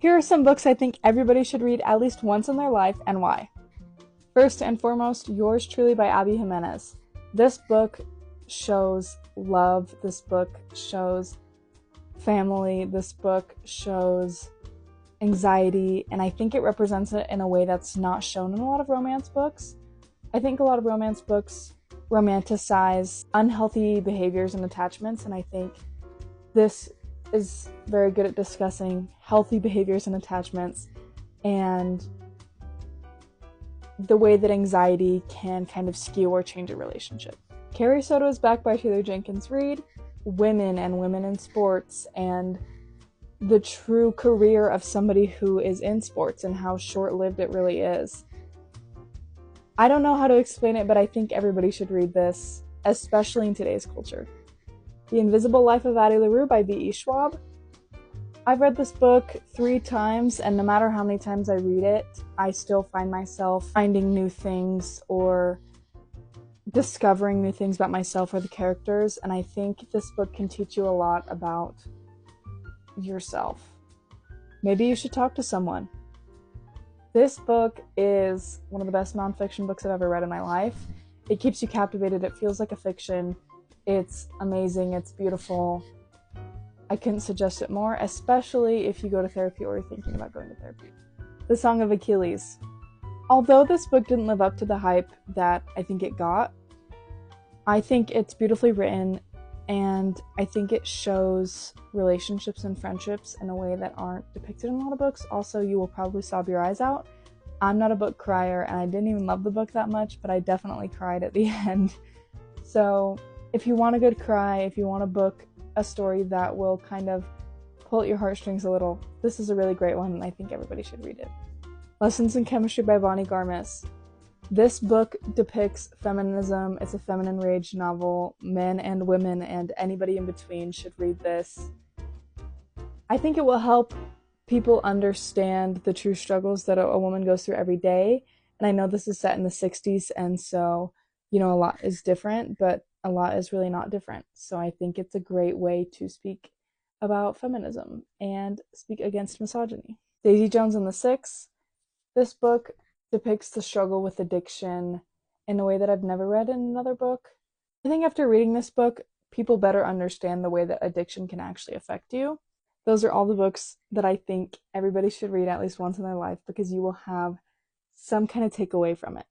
Here are some books I think everybody should read at least once in their life and why. First and foremost, Yours Truly by Abby Jimenez. This book shows love. This book shows family. This book shows anxiety, and I think it represents it in a way that's not shown in a lot of romance books. I think a lot of romance books romanticize unhealthy behaviors and attachments, and I think this is very good at discussing healthy behaviors and attachments and the way that anxiety can kind of skew or change a relationship. Carrie Soto is back by Taylor Jenkins Reid. Women and women in sports and the true career of somebody who is in sports and how short-lived it really is. I don't know how to explain it, but I think everybody should read this, especially in today's culture. The Invisible Life of Addie LaRue by V.E. Schwab. I've read this book 3 times, and no matter how many times I read it, I still find myself finding new things or discovering new things about myself or the characters, and I think this book can teach you a lot about yourself. Maybe you should talk to someone. This book is one of the best nonfiction books I've ever read in my life. It keeps you captivated. It feels like a fiction. It's amazing. It's beautiful. I couldn't suggest it more, especially if you go to therapy or you're thinking about going to therapy. The Song of Achilles. Although this book didn't live up to the hype that I think it got, I think it's beautifully written, and I think it shows relationships and friendships in a way that aren't depicted in a lot of books. Also, you will probably sob your eyes out. I'm not a book crier, and I didn't even love the book that much, but I definitely cried at the end. So if you want a good cry, if you want a book, a story that will kind of pull at your heartstrings a little, this is a really great one, and I think everybody should read it. Lessons in Chemistry by Bonnie Garmis. This book depicts feminism. It's a feminine rage novel. Men and women and anybody in between should read this. I think it will help people understand the true struggles that a woman goes through every day. And I know this is set in the 60s, and so, a lot is different, but a lot is really not different. So I think it's a great way to speak about feminism and speak against misogyny. Daisy Jones and the Six. This book depicts the struggle with addiction in a way that I've never read in another book. I think after reading this book, people better understand the way that addiction can actually affect you. Those are all the books that I think everybody should read at least once in their life, because you will have some kind of takeaway from it.